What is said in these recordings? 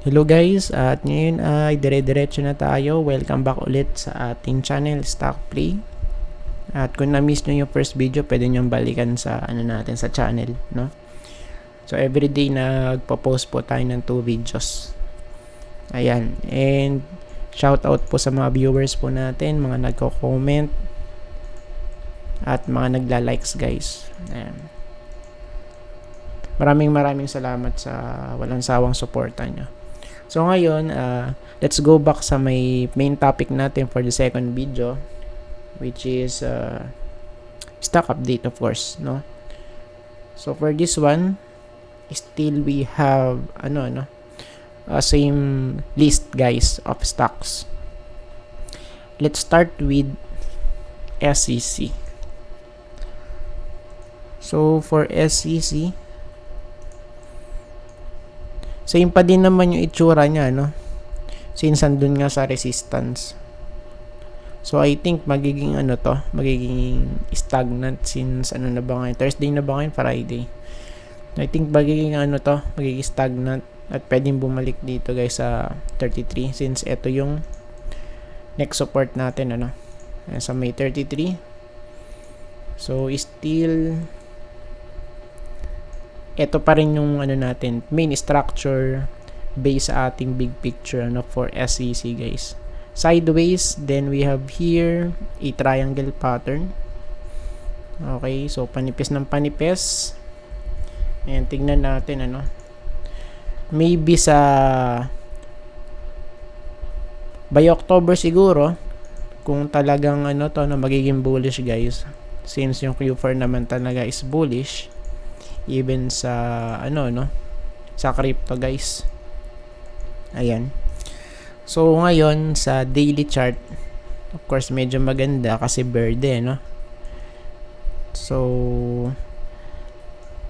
Hello guys, at ngayon ay dire-diretso na tayo. Welcome back ulit sa ating channel, Stock Play. At kung na-miss nyo yung first video, pwede nyo balikan sa natin sa channel, no? So everyday nagpo-post po tayo ng 2 videos. Ayan, and shout out po sa mga viewers po natin, mga nagko-comment at mga nagla-likes guys. Ayan. Maraming salamat sa walang sawang suporta nyo. So ngayon, let's go back sa main topic natin for the second video, which is stock update, of course, no? So for this one, still we have same list guys of stocks. Let's start with SEC. So for SEC, same pa din naman yung itsura niya, no? Since andun nga sa resistance. So I think magiging magiging stagnant since na ba ngayon? Thursday na ba ngayon? Friday. I think magiging magiging stagnant at pwedeng bumalik dito guys sa 33 since ito yung next support natin, sa May 33. So still ito pa rin yung natin, main structure based sa ating big picture for SEC guys. Sideways, then we have here a triangle pattern. Okay, so panipis ng panipis. Ayan, tignan natin maybe sa by October siguro kung talagang magiging bullish guys. Since yung Q4 naman talaga is bullish. Even sa sa crypto guys. Ayan. So ngayon sa daily chart, of course medyo maganda kasi verde, So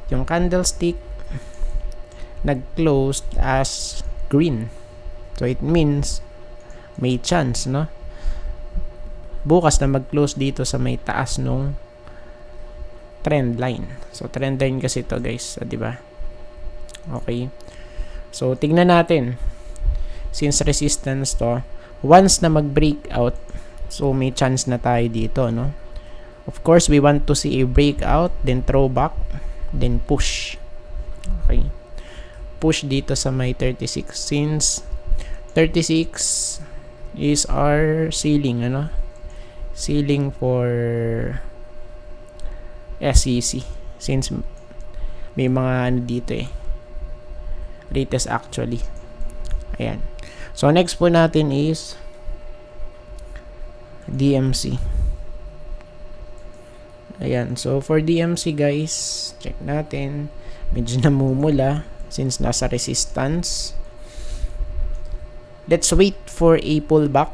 yung candlestick nag-closed as green. So it means may chance, bukas na mag-close dito sa may taas nung trend line. So trend line kasi to guys, 'di ba? Okay. So tingnan natin. Since resistance to, once na mag-break out, so may chance na tayo dito, Of course, we want to see a breakout, then throw back, then push. Okay. Push dito sa may 36 since 36 is our ceiling, Ceiling for SEC since may mga dito latest actually. Ayan. So next po natin is DMC. Ayan. So for DMC guys, check natin. Medyo namumula since nasa resistance. Let's wait for a pullback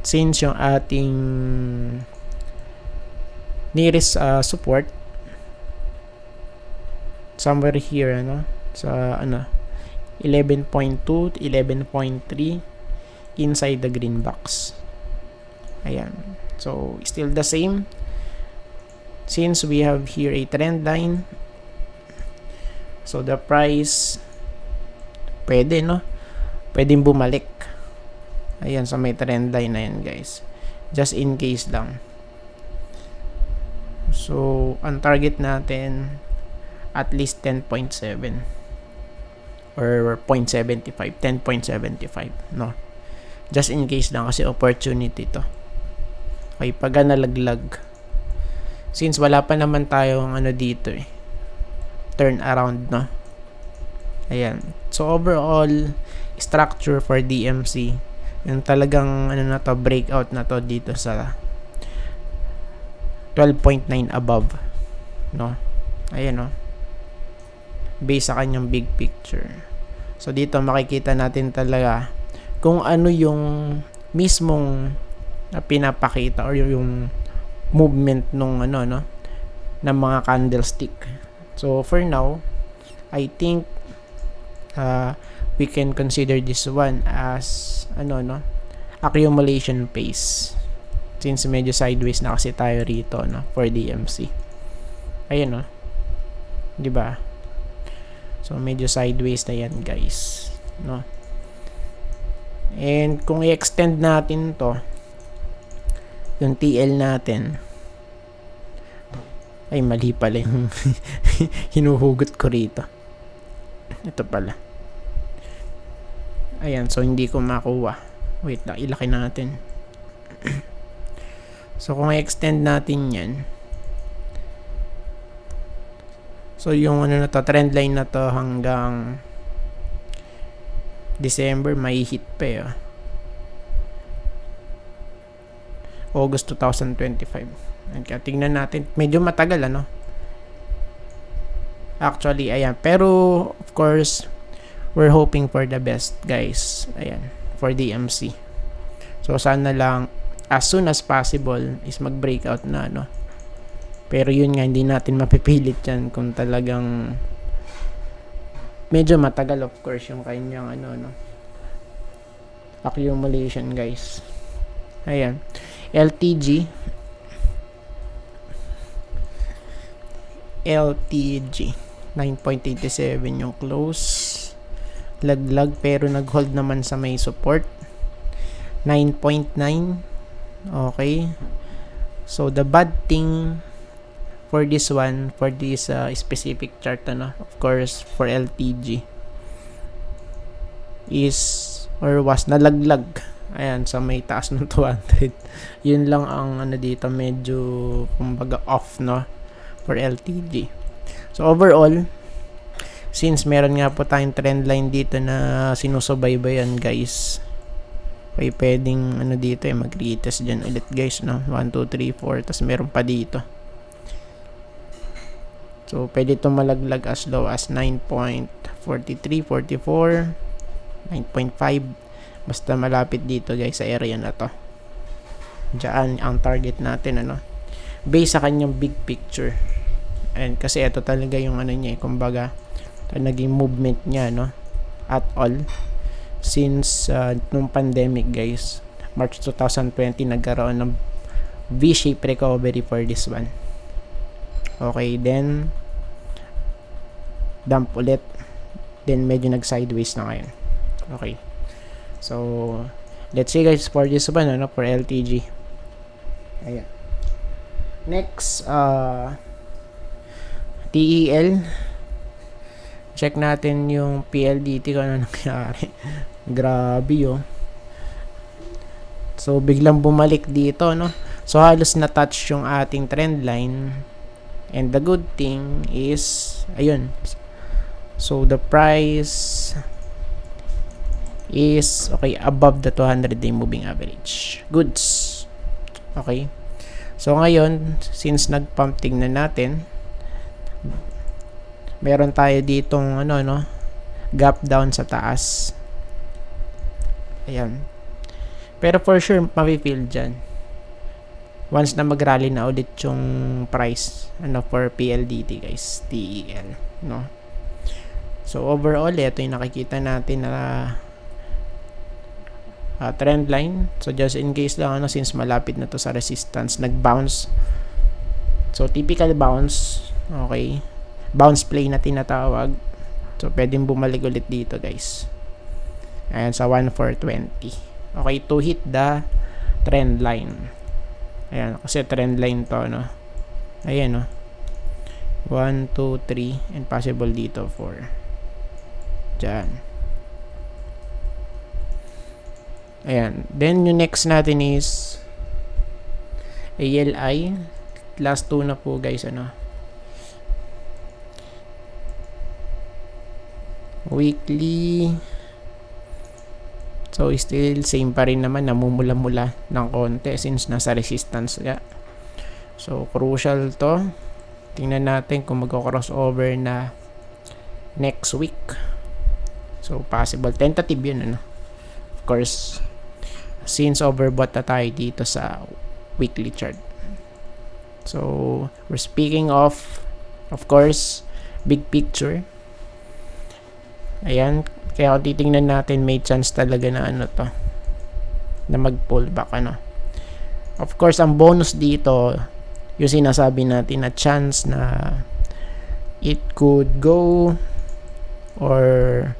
since yung ating nearest support somewhere here sa 11.2 to 11.3 inside the green box. Ayan. So still the same since we have here a trend line. So the price pwedeng bumalik. Ayan, sa may trend line na yan guys. Just in case lang. So, ang target natin at least 10.7 or 0.75, 10.75, Just in case lang kasi opportunity to. Okay, pag nalaglag. Since wala pa naman tayong dito turn around, Ayan. So, overall structure for DMC, yung talagang breakout na to dito sa 12.9 above, Ayan, based sa kanyang big picture. So dito makikita natin talaga kung ano yung mismong pinapakita or yung movement nung ng mga candlestick. So for now, I think we can consider this one as accumulation phase. Since medyo sideways na kasi tayo rito for DMC. Ayun 'di ba? So medyo sideways na yan guys, And kung i-extend natin to, yung TL natin, ay mali pala yung hinuhugot ko rito. Ito pala. Ayan, so hindi ko makuha. Wait lang, ilaki natin. So kung i-extend natin yan, so yung ano na to, trend line na to hanggang December, may hit pa eh. August 2025. Kaya tingnan natin. Medyo matagal ano. Actually, ayan. Pero, of course, we're hoping for the best, guys. Ayan. For DMC. So, sana lang, as soon as possible, is mag-breakout na, no? Pero yun nga, hindi natin mapipilit yan kung talagang medyo matagal, of course, yung kanyang, ano, accumulation, guys. Ayan. LTG 9.87 yung close, laglag pero nag-hold naman sa may support 9.9. okay, so the bad thing for this one, for this specific chart ano, of course for LTG is or was nalaglag. Ayan, sa may taas ng 200. Yun lang ang ano dito, medyo kumbaga off, no, for LTG. So overall, since meron nga po tayong trend line dito na sinusubaybayan, guys, okay, pwedeng ano dito mag-retest dyan ulit, guys, no, 1, 2, 3, 4, tas meron pa dito. So pwede itong malaglag as low as 9.43, 44, 9.5. Basta malapit dito, guys, sa area na to. Diyan ang target natin, ano, based sa kanyang big picture. And kasi ito talaga yung ano niya, kumbaga naging movement niya, no, at all since nung pandemic, guys. March 2020 nagkaroon ng V-shape recovery for this one. Okay, then dump ulit, then medyo nag sideways na ngayon. Okay, so let's see, guys, for this one, ano, for LTG. Ayan. Next, TEL. Check natin yung PLDT kung ano nangyari. Grabe, oh. So biglang bumalik dito, no. So halos na-touch yung ating trend line. And the good thing is, ayun. So the price is okay above the 200-day moving average. Goods. Okay. So ngayon, since nag-pump, tingnan natin. Meron tayo ditong ano, no, gap down sa taas. Ayan. Pero for sure, mafe-feel dyan once na mag-rally na ulit yung price, ano, for PLDT, guys, TEL, no. So overall, ito yung nakikita natin na trend line. So just in case lang, ano, since malapit na to sa resistance, nag-bounce. So typical bounce, okay, bounce play na tinatawag. So pwedeng bumalik ulit dito, guys. Ayan, sa 1,420. Okay, to hit the trend line. Ayan, kasi trend line to, no. Ayan, no. 1, 2, 3, and possible dito 4. Diyan. Ayan. Then, yung next natin is ALI. Last 2 na po, guys, ano. Weekly. So, still same pa rin naman, namumula-mula ng konti since nasa resistance nga. So, crucial to. Tingnan natin kung magko-crossover na next week. So, possible. Tentative yun, ano. Of course, since overbought na tayo dito sa weekly chart. So, we're speaking of course, big picture. Ayan. Kaya kung titingnan natin, may chance talaga na ano to, na mag-pullback, ano. Of course, ang bonus dito, yung sinasabi natin na chance na it could go or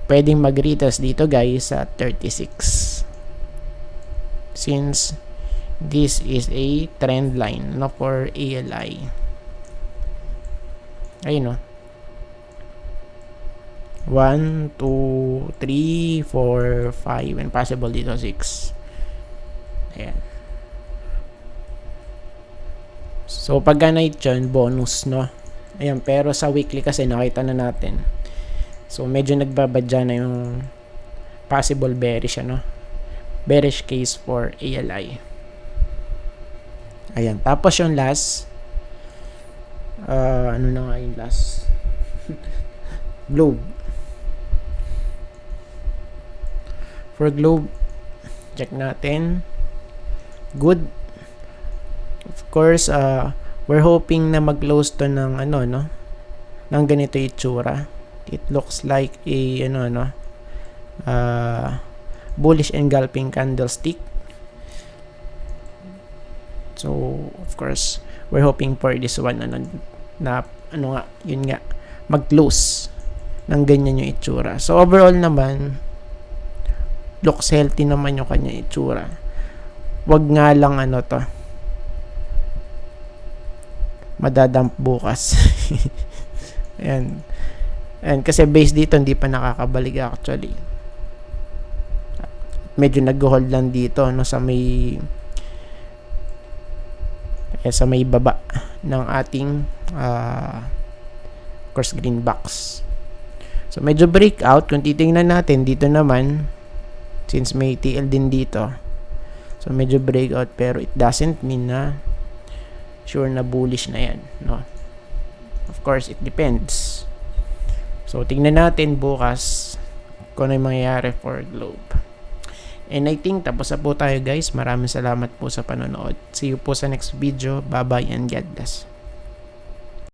pwedeng mag-retest dito guys sa 36. Since this is a trend line no, for ALI. Ayun, no? 1, 2, 3, 4, 5, and possible dito 6. Ayan. So, pagka night yun, bonus, no? Ayan, pero sa weekly kasi nakita na natin. So, medyo nagbabadya na yung possible bearish, ano? Bearish case for ALI. Ayan. Tapos yung last, ano na nga yung last? Globe. For Globe, check natin. Good. Of course, we're hoping na mag-close to ng ano, no? Ng ganito yung itsura. It looks like a bullish engulfing candlestick. So, of course, we're hoping for this one mag-close ng ganyan yung itsura. So, overall naman, looks healthy naman yung kanya itsura. Wag nga lang madadump bukas. Ayan. And kasi based dito, hindi pa nakakabalik actually. Medyo nag-hold lang dito, no, sa may baba ng ating course green box. So, medyo breakout. Kung titingnan natin, dito naman, since may TL din dito, so medyo breakout, pero it doesn't mean na sure na bullish na yan, no? Of course, it depends. So, tingnan natin bukas kung ano yung mangyayari for Globe. And I think tapos na po tayo guys. Maraming salamat po sa panonood. See you po sa next video. Bye-bye and God bless.